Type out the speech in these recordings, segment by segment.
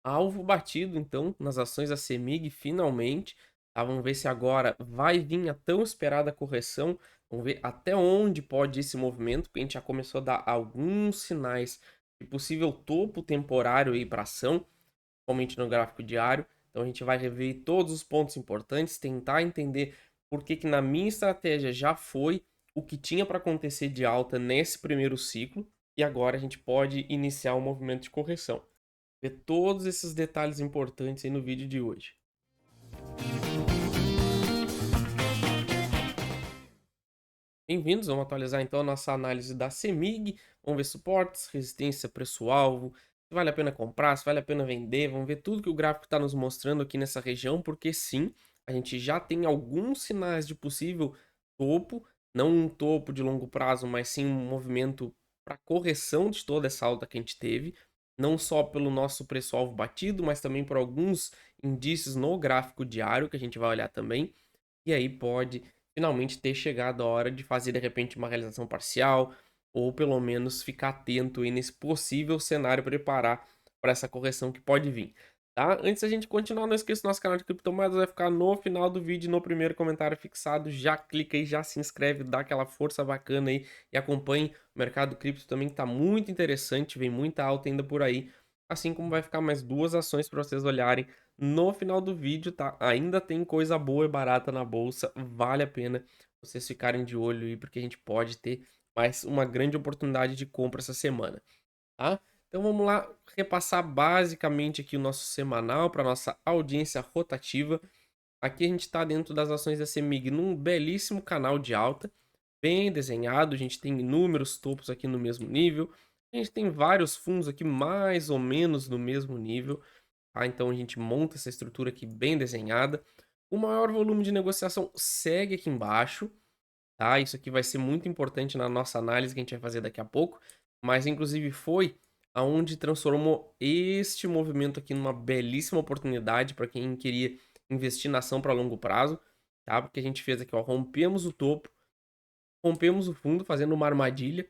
Alvo batido, então, nas ações da CEMIG, finalmente. Tá? Vamos ver se agora vai vir a tão esperada correção. Vamos ver até onde pode ir esse movimento, porque a gente já começou a dar alguns sinais de possível topo temporário aí para ação, principalmente no gráfico diário. Então a gente vai rever todos os pontos importantes, tentar entender por que que na minha estratégia já foi o que tinha para acontecer de alta nesse primeiro ciclo, e agora a gente pode iniciar um movimento de correção. Ver todos esses detalhes importantes aí no vídeo de hoje. Bem-vindos, vamos atualizar então a nossa análise da CEMIG, vamos ver suportes, resistência, preço-alvo, se vale a pena comprar, se vale a pena vender, vamos ver tudo que o gráfico está nos mostrando aqui nessa região, porque sim, a gente já tem alguns sinais de possível topo, não um topo de longo prazo, mas sim um movimento para correção de toda essa alta que a gente teve, não só pelo nosso preço-alvo batido, mas também por alguns indícios no gráfico diário que a gente vai olhar também, e aí pode finalmente ter chegado a hora de fazer de repente uma realização parcial, ou pelo menos ficar atento aí nesse possível cenário, preparar para essa correção que pode vir. Tá? Antes da gente continuar, não esqueça, nosso canal de criptomoedas vai ficar no final do vídeo, no primeiro comentário fixado. Já clica aí, já se inscreve, dá aquela força bacana aí e acompanhe o mercado cripto também, que tá muito interessante, vem muita alta ainda por aí. Assim como vai ficar mais duas ações para vocês olharem no final do vídeo, tá? Ainda tem coisa boa e barata na bolsa, vale a pena vocês ficarem de olho aí, porque a gente pode ter mais uma grande oportunidade de compra essa semana, tá? Então vamos lá repassar basicamente aqui o nosso semanal para nossa audiência rotativa. Aqui a gente está dentro das ações da CEMIG num belíssimo canal de alta, bem desenhado, a gente tem inúmeros topos aqui no mesmo nível, a gente tem vários fundos aqui mais ou menos no mesmo nível, tá? Então a gente monta essa estrutura aqui bem desenhada. O maior volume de negociação segue aqui embaixo, tá? Isso aqui vai ser muito importante na nossa análise que a gente vai fazer daqui a pouco, mas inclusive foi aonde transformou este movimento aqui numa belíssima oportunidade para quem queria investir na ação para longo prazo, tá? Porque a gente fez aqui, ó, rompemos o topo, rompemos o fundo fazendo uma armadilha,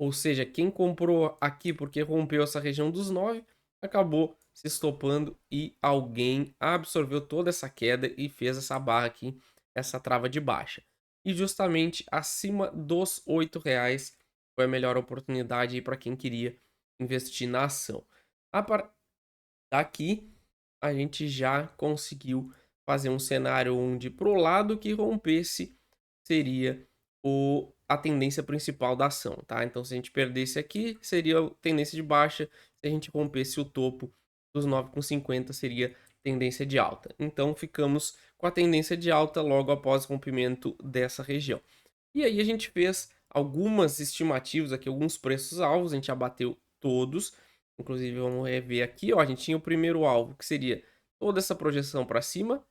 ou seja, quem comprou aqui porque rompeu essa região dos 9 acabou se estopando e alguém absorveu toda essa queda e fez essa barra aqui, essa trava de baixa. E justamente acima dos R$ 8 foi a melhor oportunidade para quem queria investir na ação. A partir daqui, a gente já conseguiu fazer um cenário onde pro lado que rompesse seria a tendência principal da ação, tá? Então se a gente perdesse aqui, seria a tendência de baixa, se a gente rompesse o topo dos 9,50 seria tendência de alta. Então ficamos com a tendência de alta logo após o rompimento dessa região. E aí a gente fez algumas estimativas aqui, alguns preços alvos, a gente abateu todos. Inclusive vamos rever aqui, ó, a gente tinha o primeiro alvo, que seria toda essa projeção para cima,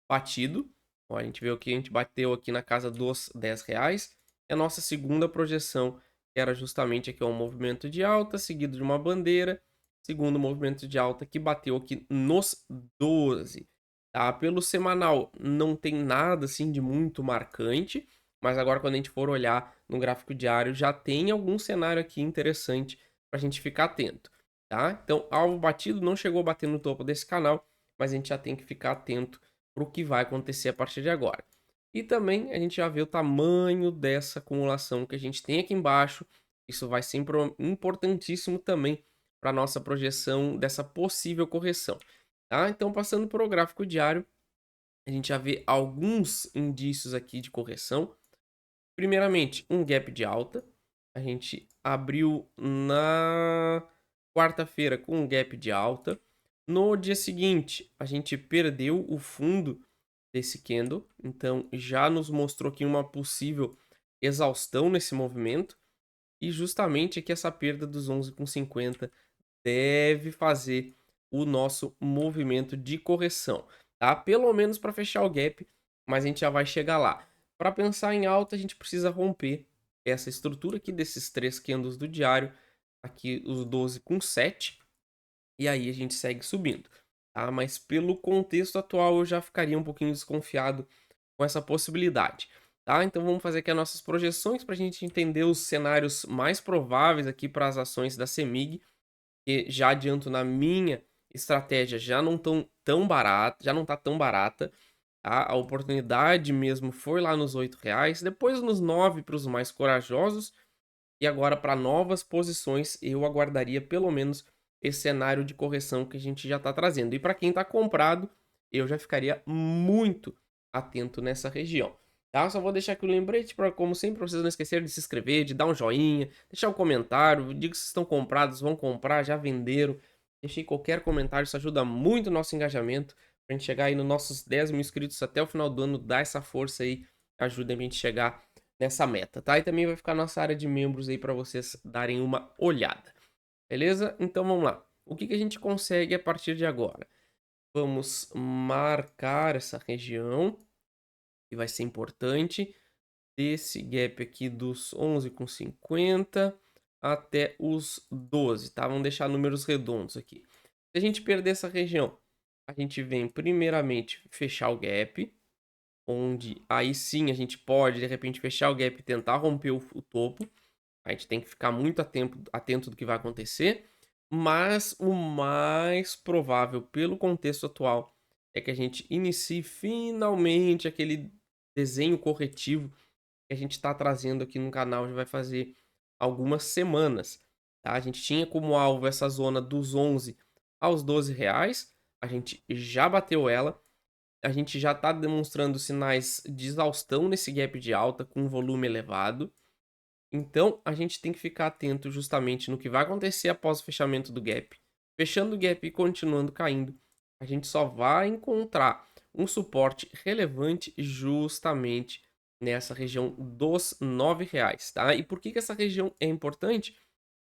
batido. Ó, a gente viu que a gente bateu aqui na casa dos R$ 10. E a nossa segunda projeção era justamente aqui um movimento de alta, seguido de uma bandeira. Segundo movimento de alta que bateu aqui nos 12. Tá? Pelo semanal não tem nada assim de muito marcante, mas agora quando a gente for olhar no gráfico diário já tem algum cenário aqui interessante para a gente ficar atento. Tá? Então, alvo batido não chegou a bater no topo desse canal, mas a gente já tem que ficar atento para o que vai acontecer a partir de agora. E também a gente já vê o tamanho dessa acumulação que a gente tem aqui embaixo. Isso vai ser importantíssimo também para a nossa projeção dessa possível correção. Tá? Então, passando para o gráfico diário, a gente já vê alguns indícios aqui de correção. Primeiramente, um gap de alta. A gente abriu na quarta-feira com um gap de alta. No dia seguinte, a gente perdeu o fundo desse candle, então já nos mostrou aqui uma possível exaustão nesse movimento. E justamente aqui essa perda dos 11,50 deve fazer o nosso movimento de correção, tá? Pelo menos para fechar o gap, mas a gente já vai chegar lá. Para pensar em alta, a gente precisa romper essa estrutura aqui desses três candles do diário, aqui os 12,7, e aí a gente segue subindo, tá? Mas pelo contexto atual eu já ficaria um pouquinho desconfiado com essa possibilidade, tá? Então vamos fazer aqui as nossas projeções para a gente entender os cenários mais prováveis aqui para as ações da CEMIG, que já adianto na minha estratégias já não estão tão barata, já não tá tão barata, tá? A oportunidade mesmo foi lá nos R$ 8, depois nos 9 para os mais corajosos, e agora para novas posições eu aguardaria pelo menos esse cenário de correção que a gente já está trazendo. E para quem está comprado, eu já ficaria muito atento nessa região. Tá? Só vou deixar aqui o lembrete para, como sempre, pra vocês não esquecerem de se inscrever, de dar um joinha, deixar um comentário, diga se estão comprados, vão comprar, já venderam. Deixei qualquer comentário, isso ajuda muito o nosso engajamento. Pra gente chegar aí nos nossos 10 mil inscritos até o final do ano, dá essa força aí, ajuda a gente a chegar nessa meta, tá? E também vai ficar nossa área de membros aí para vocês darem uma olhada, beleza? Então vamos lá. O que que a gente consegue a partir de agora? Vamos marcar essa região, que vai ser importante, desse gap aqui dos 11,50 até os 12, tá? Vamos deixar números redondos aqui. Se a gente perder essa região, a gente vem primeiramente fechar o gap, onde aí sim a gente pode de repente fechar o gap e tentar romper o topo. A gente tem que ficar muito atento do que vai acontecer, mas o mais provável pelo contexto atual é que a gente inicie finalmente aquele desenho corretivo que a gente está trazendo aqui no canal, já vai fazer algumas semanas, tá? A gente tinha como alvo essa zona dos 11 aos R$ 12, a gente já bateu ela, a gente já está demonstrando sinais de exaustão nesse gap de alta com volume elevado. Então, a gente tem que ficar atento justamente no que vai acontecer após o fechamento do gap. Fechando o gap e continuando caindo, a gente só vai encontrar um suporte relevante justamente nessa região dos R$ 9, tá? E por que essa região é importante?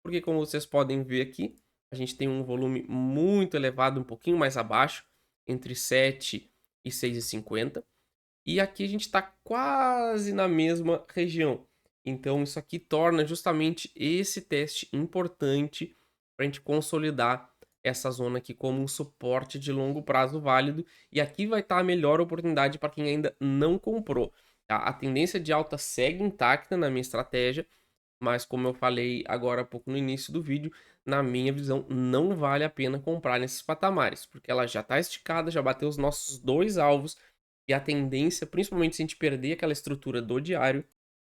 Porque como vocês podem ver aqui, a gente tem um volume muito elevado, um pouquinho mais abaixo, entre 7 e 6,50. E aqui a gente está quase na mesma região. Então isso aqui torna justamente esse teste importante para a gente consolidar essa zona aqui como um suporte de longo prazo válido. E aqui vai estar a melhor oportunidade para quem ainda não comprou. Tá? A tendência de alta segue intacta na minha estratégia, mas como eu falei agora há pouco no início do vídeo, na minha visão não vale a pena comprar nesses patamares, porque ela já está esticada, já bateu os nossos dois alvos, e a tendência, principalmente se a gente perder aquela estrutura do diário,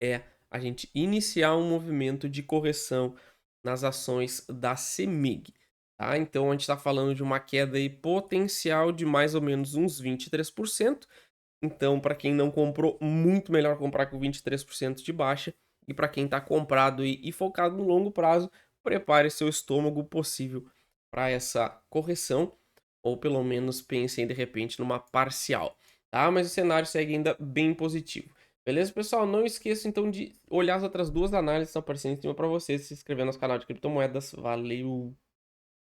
é a gente iniciar um movimento de correção nas ações da CEMIG, tá? Então a gente está falando de uma queda aí potencial de mais ou menos uns 23%. Então, para quem não comprou, muito melhor comprar com 23% de baixa. E para quem está comprado e focado no longo prazo, prepare seu estômago possível para essa correção, ou pelo menos pensem de repente numa parcial, tá? Mas o cenário segue ainda bem positivo. Beleza, pessoal? Não esqueça então de olhar as outras duas análises que estão aparecendo em cima para vocês, se inscrever no nosso canal de criptomoedas. Valeu!